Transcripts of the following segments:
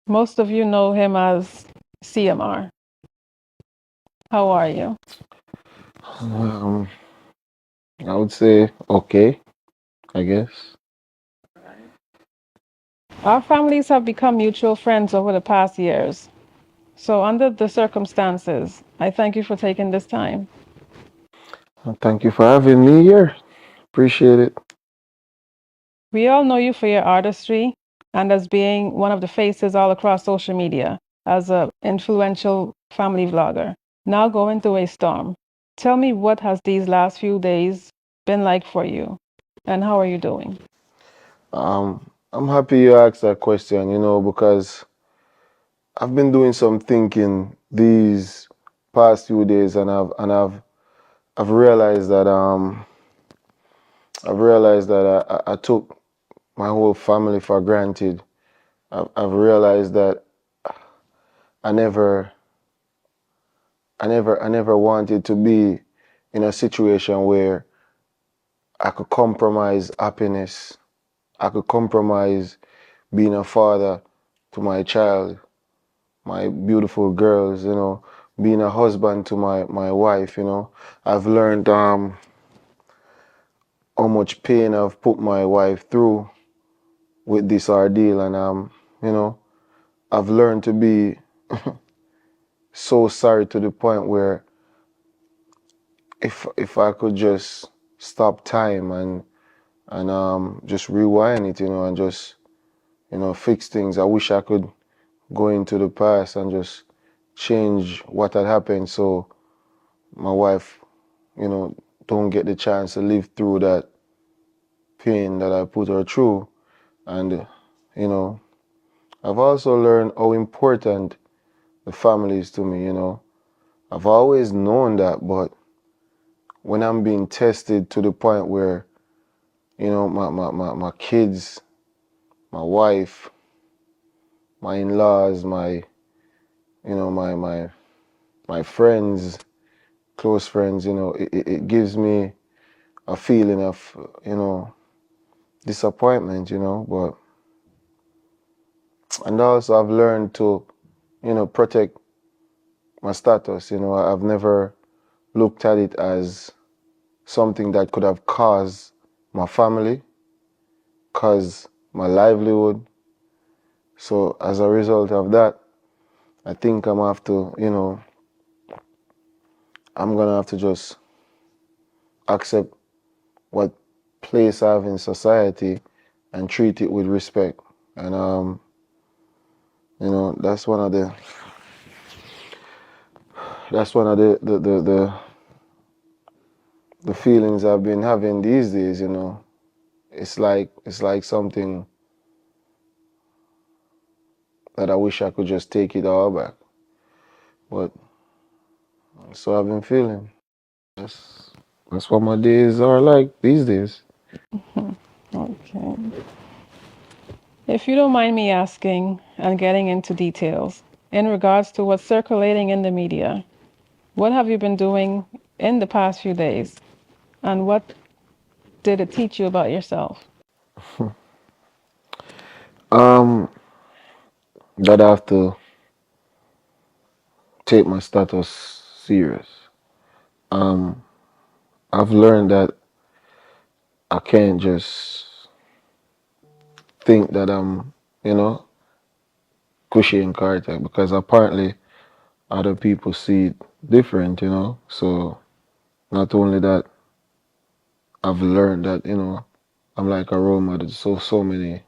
Most of you know him as CMR. How are you? Um, I would say okay, I guess. Our families have become mutual friends over the past years. So, under the circumstances, I thank you for taking this time. Thank you for having me here. Appreciate it. We all know you for your artistry and as being one of the faces all across social media as an influential family vlogger. Now going through a storm. Tell me what has these last few days been like for you and how are you doing? I'm happy you asked that question, because I've been doing some thinking these past few days, and I've realized that I took my whole family for granted. I've realized that I never I never wanted to be in a situation where I could compromise happiness. I could compromise being a father to my child, my beautiful girls, being a husband to my wife. I've learned how much pain I've put my wife through with this ordeal, and you know, I've learned to be so sorry to the point where if I could just stop time and just rewind it, and just fix things. I wish I could go into the past and just change what had happened so my wife, you know, don't get the chance to live through that pain that I put her through. And, you know, I've also learned how important the family is to me. I've always known that, but when I'm being tested to the point where, my kids, my wife, my in-laws, my friends, close friends, it gives me a feeling of, you know, disappointment, but and also I've learned to, protect my status. I've never looked at it as something that could have caused my family, caused my livelihood. So as a result of that, I think I'm gonna have to just accept what place I have in society and treat it with respect. And that's one of the feelings I've been having these days. It's like something that I wish I could just take it all back. But so I've been feeling. That's that's what my days are like these days. Okay. If you don't mind me asking and getting into details in regards to what's circulating in the media, what have you been doing in the past few days? And what did it teach you about yourself? Um, that I have to take my status serious. Um, I've learned that I can't just think that I'm, you know, cushy and Carter because apparently other people see it different. So not only that, I've learned that, I'm like a role model. So many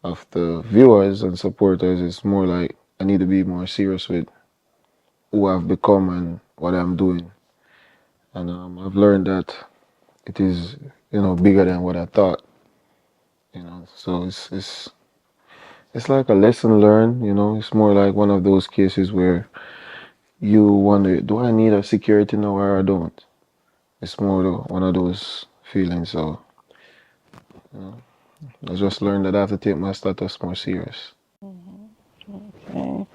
of the viewers and supporters, it's more like I need to be more serious with who I've become and what I'm doing. And I've learned that it is, bigger than what I thought. So it's like a lesson learned. It's more like one of those cases where you wonder, do I need a security now or I don't? It's more one of those feelings. So I just learned that I have to take my status more serious. Okay.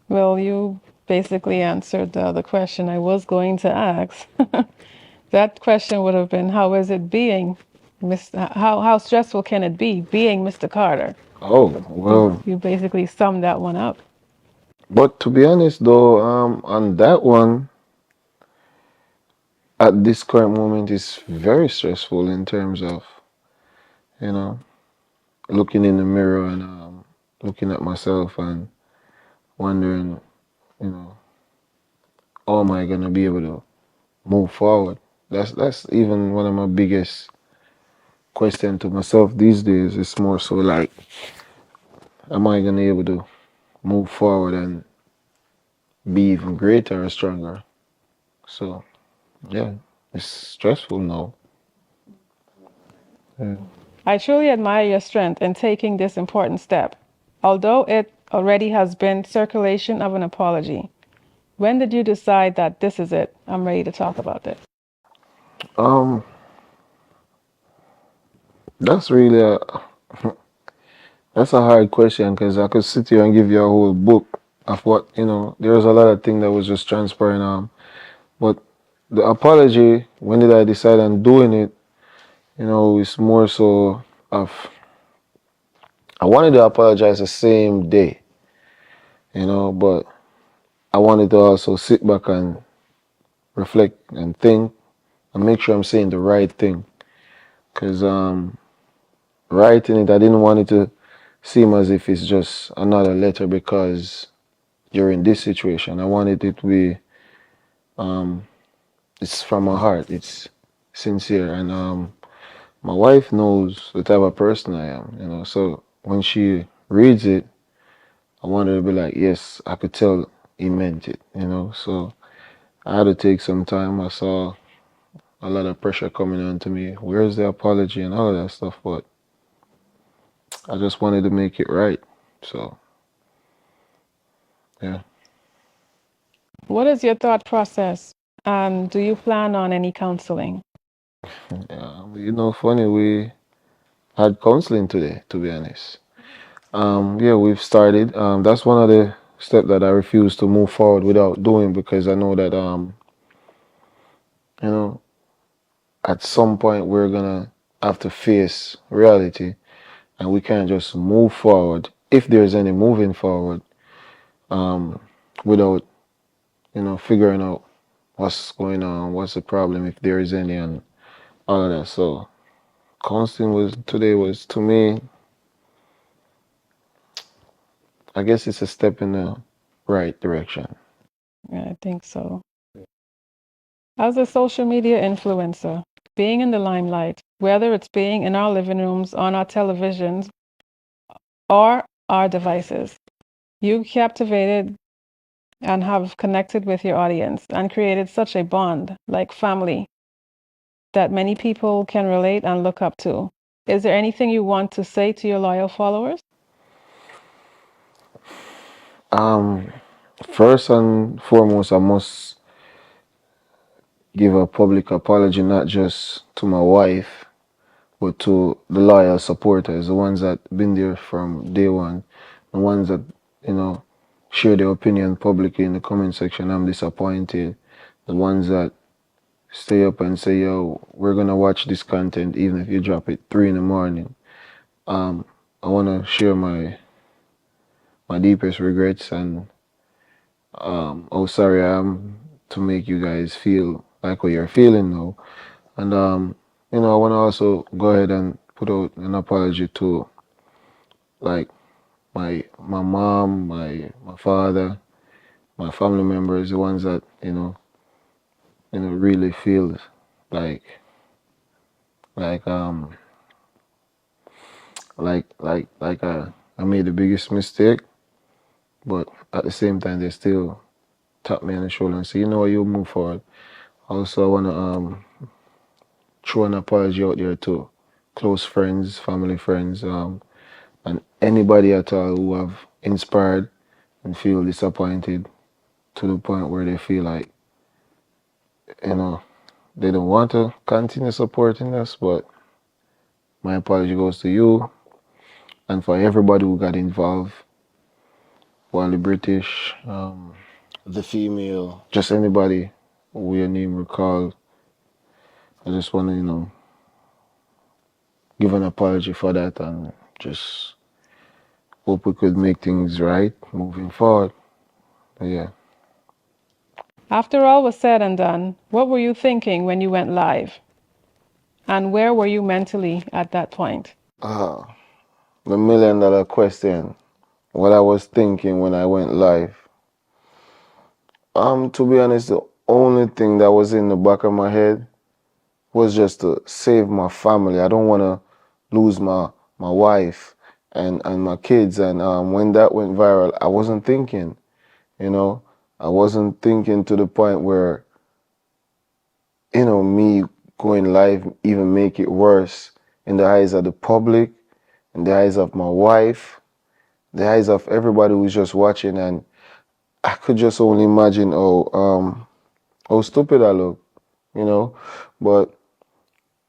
Well, you basically answered the question I was going to ask. That question would have been, how is it being, Mr. How stressful can it be being Mr. Carter? Oh, well, You basically summed that one up. but to be honest though, on that one, at this current moment, it's very stressful in terms of, you know, looking in the mirror and looking at myself and wondering, you know, how am I gonna be able to move forward? That's even one of my biggest question to myself these days. It's more so like, am I gonna be able to move forward and be even greater or stronger? So yeah, it's stressful now. Yeah. I truly admire your strength in taking this important step, although it already has been circulation of an apology. When did you decide that this is it? I'm ready to talk about this. Um, that's really a that's a hard question because I could sit here and give you a whole book of what There's a lot of things that was just transpiring. But the apology, when did I decide on doing it? It's more so of I wanted to apologize the same day, but I wanted to also sit back and reflect and think and make sure I'm saying the right thing. Because writing it, I didn't want it to seem as if it's just another letter because you're in this situation. I wanted it to be, um, it's from my heart. It's sincere. And my wife knows the type of person I am, So when she reads it, I want her to be like, yes, I could tell he meant it. So I had to take some time. I saw a lot of pressure coming on to me. Where's the apology and all of that stuff? But I just wanted to make it right. So yeah. What is your thought process? And do you plan on any counseling? Yeah. Funny, we had counseling today, to be honest. Yeah, we've started. That's one of the steps that I refuse to move forward without doing because I know that you know, at some point we're gonna have to face reality and we can't just move forward if there's any moving forward um without, figuring out what's going on, what's the problem if there is any and all of that. So counseling was today was to me, I guess it's a step in the right direction. Yeah, I think so. As a social media influencer, being in the limelight, whether it's being in our living rooms, on our televisions, or our devices, you captivated and have connected with your audience and created such a bond, like family, that many people can relate and look up to. Is there anything you want to say to your loyal followers? Um, First and foremost, I must give a public apology not just to my wife, but to the loyal supporters, the ones that been there from day one, the ones that, you know, share their opinion publicly in the comment section. I'm disappointed. The ones that stay up and say, yo, we're gonna watch this content even if you drop it 3 in the morning. Um, I wanna share my deepest regrets and how sorry I am to make you guys feel like what you're feeling now. And I wanna also go ahead and put out an apology to like my mom, my father, my family members, the ones that really feel like like um I made the biggest mistake, but at the same time they still tap me on the shoulder and say, you move forward. Also, I wanna throw an apology out there to close friends, family friends, and anybody at all who have inspired and feel disappointed to the point where they feel like you know they don't want to continue supporting us. But my apology goes to you and for everybody who got involved, while the British, the female, just anybody who your name recall. I just want to, give an apology for that and just hope we could make things right moving forward. But yeah. After all was said and done, what were you thinking when you went live? And where were you mentally at that point? Ah, the $1 million question. What I was thinking when I went live. To be honest, the only thing that was in the back of my head was just to save my family. I don't want to lose my wife and my kids. And when that went viral, I wasn't thinking, you know, I wasn't thinking to the point where, me going live even make it worse in the eyes of the public, in the eyes of my wife, the eyes of everybody who's just watching. And I could just only imagine how stupid I look, you know. But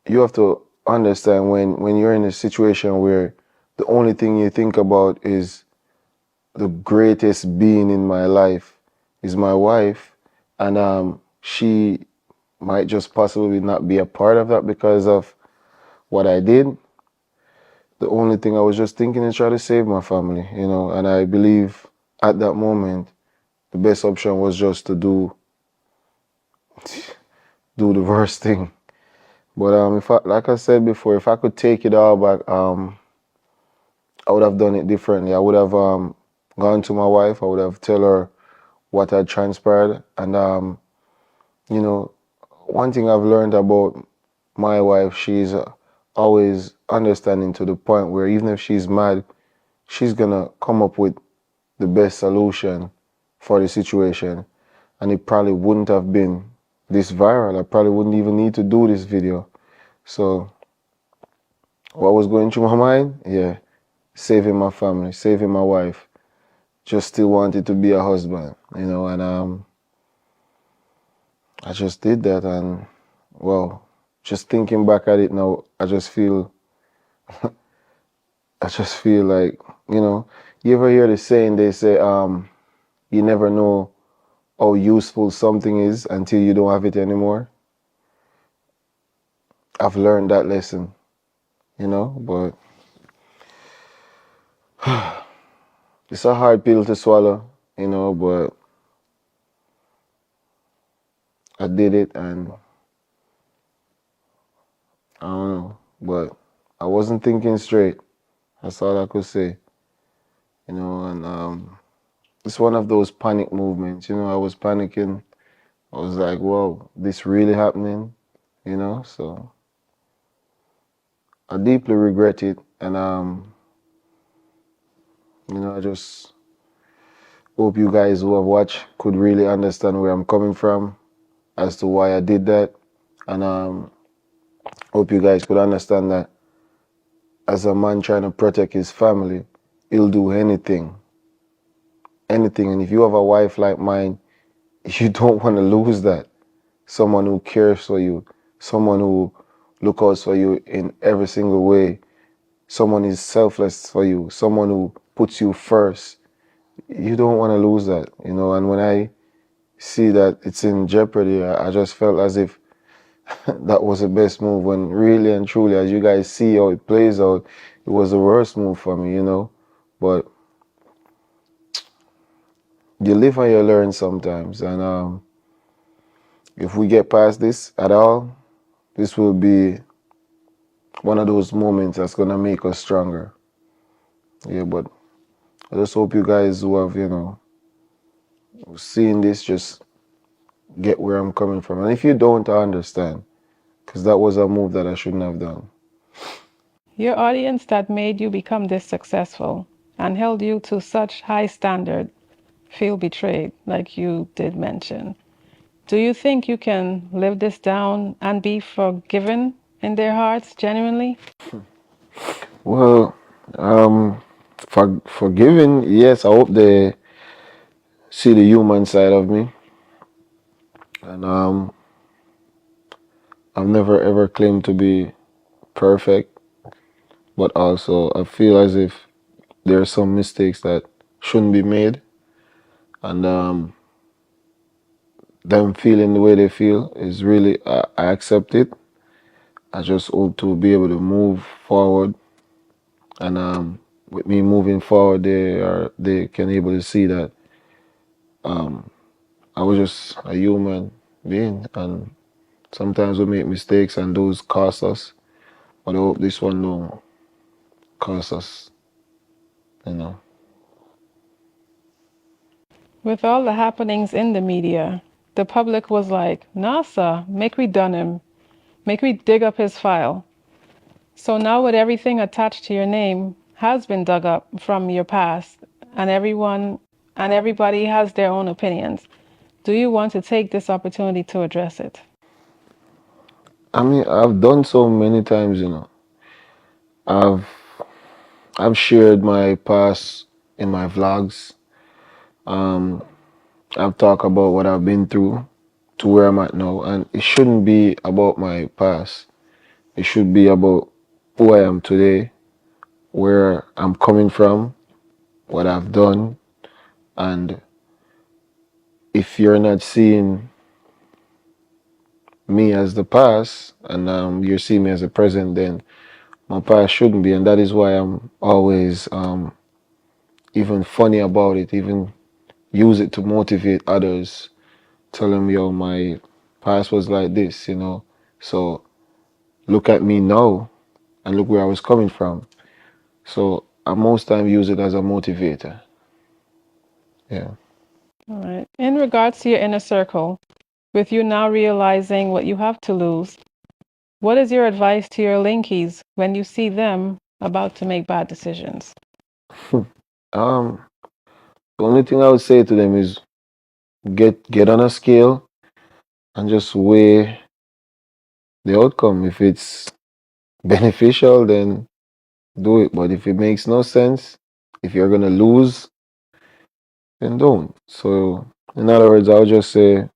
you have to understand when you're in a situation where the only thing you think about is the greatest being in my life is my wife, and she might just possibly not be a part of that because of what I did. The only thing I was just thinking is try to save my family, and I believe at that moment the best option was just to do the worst thing. But if I, like I said before, if I could take it all back, I would have done it differently. I would have gone to my wife. I would have tell her what had transpired. And you know, one thing I've learned about my wife, she's always understanding to the point where even if she's mad, she's gonna come up with the best solution for the situation. And it probably wouldn't have been this viral. I probably wouldn't even need to do this video. So what was going through my mind? Yeah, saving my family, saving my wife. Just still wanted to be a husband, and I just did that. And well, just thinking back at it now, I just feel like, you know, you ever hear the saying, they say, you never know how useful something is until you don't have it anymore. I've learned that lesson, but it's a hard pill to swallow, but I did it. And I don't know, but I wasn't thinking straight. That's all I could say, and it's one of those panic movements. I was panicking. I was like, whoa, this really happening, So I deeply regret it. And, I just hope you guys who have watched could really understand where I'm coming from as to why I did that. And hope you guys could understand that as a man trying to protect his family, he'll do anything. Anything. And if you have a wife like mine, you don't want to lose that. Someone who cares for you, someone who looks out for you in every single way, someone is selfless for you, someone who puts you first. You don't want to lose that, And when I see that it's in jeopardy, I just felt as if that was the best move. When really and truly, as you guys see how it plays out, it was the worst move for me. But you live and you learn sometimes, and if we get past this at all, this will be one of those moments that's gonna make us stronger. Yeah, but I just hope you guys who have, seen this just get where I'm coming from. And if you don't, I understand, because that was a move that I shouldn't have done. Your audience that made you become this successful and held you to such high standard feel betrayed, like you did mention. Do you think you can live this down and be forgiven in their hearts genuinely? Well, forgiving, yes, I hope they see the human side of me. And I've never ever claimed to be perfect, but also I feel as if there are some mistakes that shouldn't be made. And them feeling the way they feel is really, I accept it. I just hope to be able to move forward and with me moving forward, they can able to see that I was just a human being, and sometimes we make mistakes, and those cost us. But I hope this one don't cost us, you know. With all the happenings in the media, the public was like, NASA, make we done him, make we dig up his file. So now with everything attached to your name has been dug up from your past, and everybody has their own opinions. Do you want to take this opportunity to address it? I mean, I've done so many times, you know. I've I've shared my past in my vlogs. Um, I've talked about what I've been through to where I'm at now, and it shouldn't be about my past. It should be about who I am today, where I'm coming from, what I've done, and if you're not seeing me as the past and you're seeing me as the present, then my past shouldn't be, and that is why I'm always even funny about it, even use it to motivate others. Tell them, yo, my past was like this, you know. So look at me now and look where I was coming from. So I most time use it as a motivator. Yeah. All right. In regards to your inner circle, with you now realizing what you have to lose, what is your advice to your linkies when you see them about to make bad decisions? Um, the only thing I would say to them is get on a scale and just weigh the outcome. If it's beneficial, then do it. But if it makes no sense, if you're gonna lose, then don't. So in other words, I would just say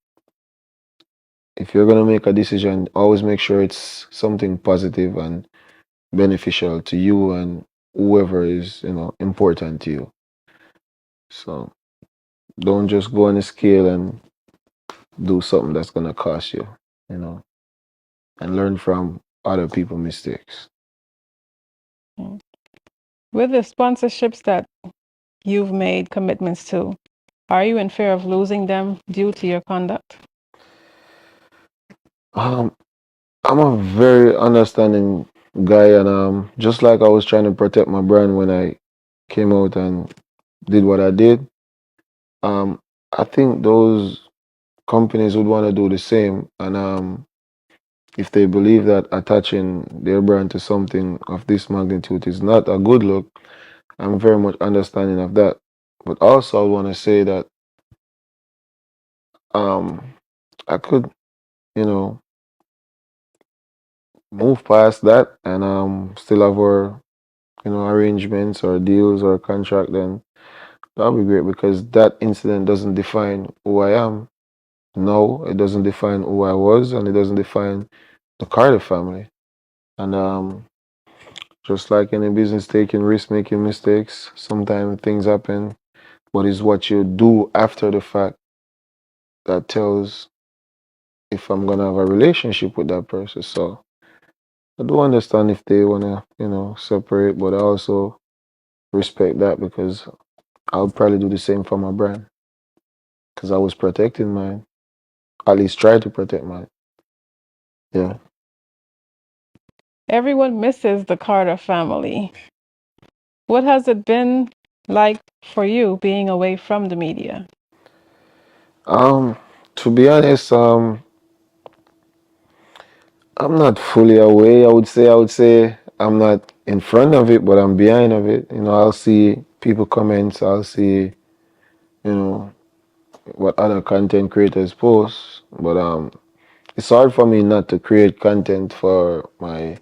if you're gonna make a decision, always make sure it's something positive and beneficial to you and whoever is, you know, important to you. So don't just go on a scale and do something that's gonna cost you, you know, and learn from other people's mistakes. Mm. With the sponsorships that you've made commitments to, are you in fear of losing them due to your conduct? Um, I'm a very understanding guy, and just like I was trying to protect my brand when I came out and did what I did, um, I think those companies would want to do the same. And if they believe that attaching their brand to something of this magnitude is not a good look, I'm very much understanding of that. But also, I want to say that um, I could, you know, move past that and still have our, you know, arrangements or deals or contract. Then that would be great because that incident doesn't define who I am. No, it doesn't define who I was, and it doesn't define the Carter family. And just like any business, taking risks, making mistakes, sometimes things happen, but it's what you do after the fact that tells if I'm gonna have a relationship with that person. So I do understand if they wanna, you know, separate, but I also respect that because I'll probably do the same for my brand because I was protecting mine, at least try to protect mine. Yeah. Everyone misses the Carter family. What has it been like for you being away from the media? Um, to be honest, I'm not fully away. I would say I'm not in front of it, but I'm behind of it. You know, I'll see people comments. I'll see, you know, what other content creators post. But it's hard for me not to create content for my,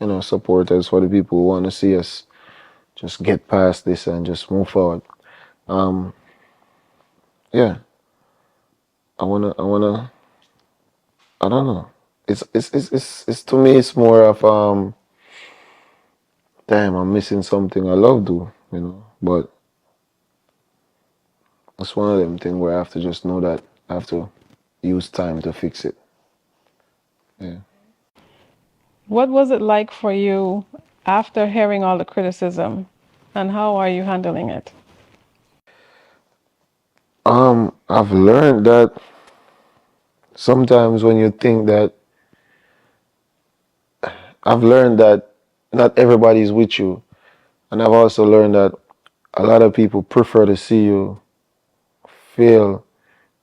you know, supporters, for the people who want to see us just get past this and just move forward. Um, yeah, I wanna, I don't know. It's to me, it's more of damn, I'm missing something I love do, you know. But it's one of them things where I have to just know that I have to use time to fix it. Yeah. What was it like for you after hearing all the criticism? And how are you handling it? I've learned that sometimes when you think that, I've learned that not everybody's with you. And I've also learned that a lot of people prefer to see you fail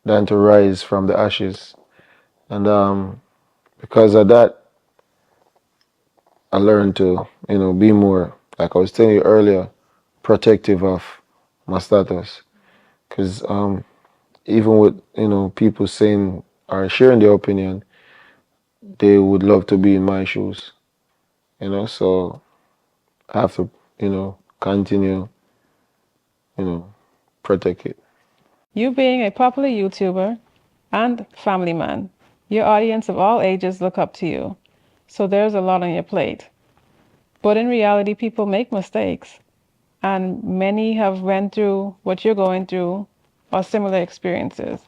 than to rise from the ashes. And because of that, I learned to, be more, like I was telling you earlier, protective of my status. Because even with, people saying or sharing their opinion, they would love to be in my shoes, so I have to, continue, you know, protect it. You being a popular YouTuber and family man, your audience of all ages look up to you. So there's a lot on your plate. But in reality, people make mistakes, and many have went through what you're going through or similar experiences.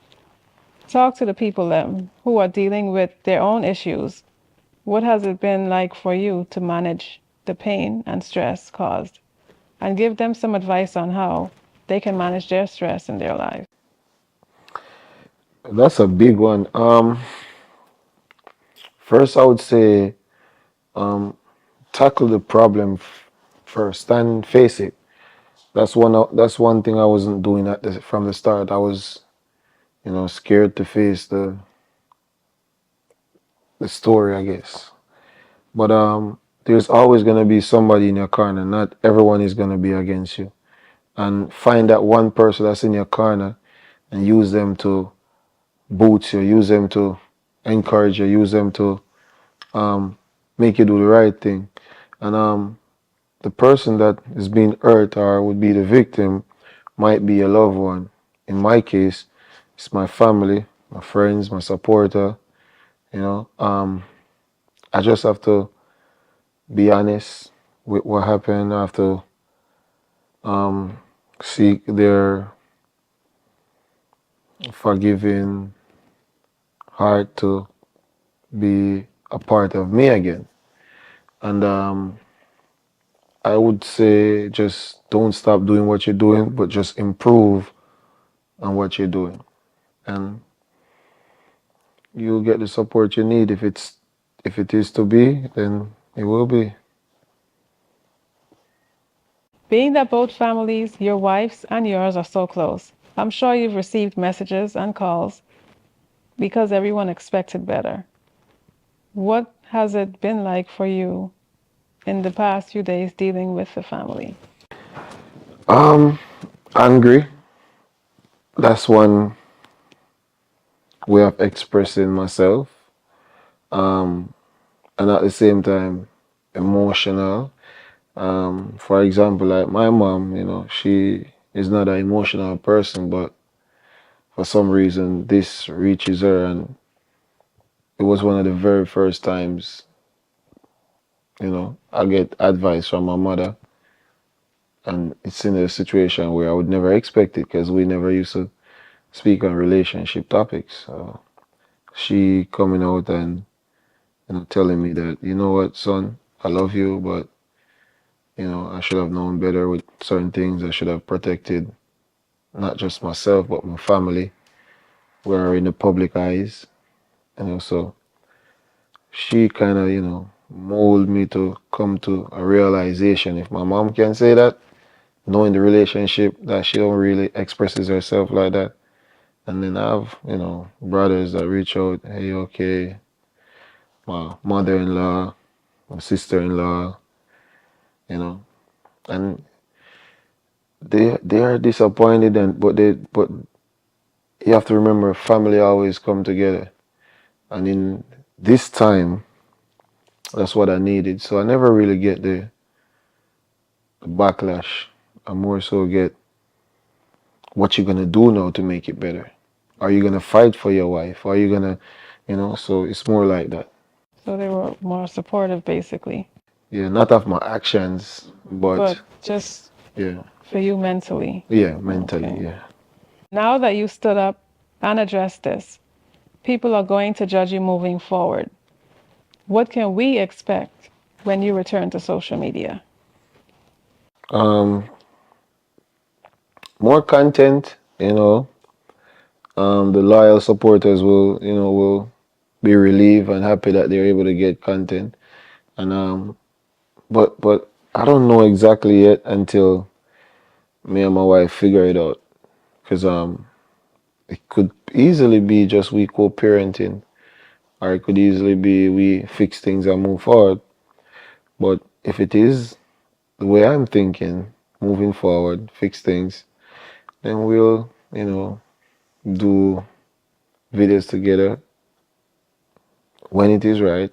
Talk to the people who are dealing with their own issues. What has it been like for you to manage the pain and stress caused? And give them some advice on how they can manage their stress in their lives. That's a big one. First, I would say um, tackle the problem first and face it. That's one thing I wasn't doing from the start. I was, scared to face the story, I guess. But there's always gonna be somebody in your corner. Not everyone is gonna be against you. And find that one person that's in your corner and use them to boost you, use them to encourage you, use them to um, make you do the right thing. And the person that is being hurt or would be the victim might be a loved one. In my case, it's my family, my friends, my supporter. You know, I just have to be honest with what happened. I have to um, seek their forgiving heart to be a part of me again. And I would say just don't stop doing what you're doing, but just improve on what you're doing. And you'll get the support you need. If it is to be, then it will be. Being that both families, your wife's and yours, are so close, I'm sure you've received messages and calls because everyone expected better. What has it been like for you in the past few days dealing with the family? Um, Angry. That's one way of expressing myself. Um, and at the same time, emotional. For example, like my mom, she is not an emotional person, but for some reason this reaches her, and it was one of the very first times, I get advice from my mother, and it's in a situation where I would never expect it because we never used to speak on relationship topics. So she coming out and telling me that, you know what, son, I love you, but I should have known better with certain things. I should have protected not just myself but my family. We're in the public eyes, so she kind of, mold me to come to a realization. If my mom can say that, knowing the relationship, that she don't really expresses herself like that. And then I have, brothers that reach out, hey, okay, my mother-in-law, my sister-in-law, you know, and they are disappointed, and but you have to remember, family always come together. And in this time, that's what I needed. So I never really get the backlash. I more so get what you're gonna do now to make it better. Are you gonna fight for your wife? Are you gonna, So it's more like that. So they were more supportive, basically, Yeah, not of my actions, but but just yeah, for you mentally. yeah, mentally, Okay. yeah. Now that you stood up and addressed this, people are going to judge you moving forward. What can we expect when you return to social media? more content, the loyal supporters will be relieved and happy that they're able to get content. And but I don't know exactly yet until me and my wife figure it out. Because it could easily be just we co-parenting, or it could easily be we fix things and move forward. But if it is the way I'm thinking, moving forward, fix things, then we'll, do videos together when it is right.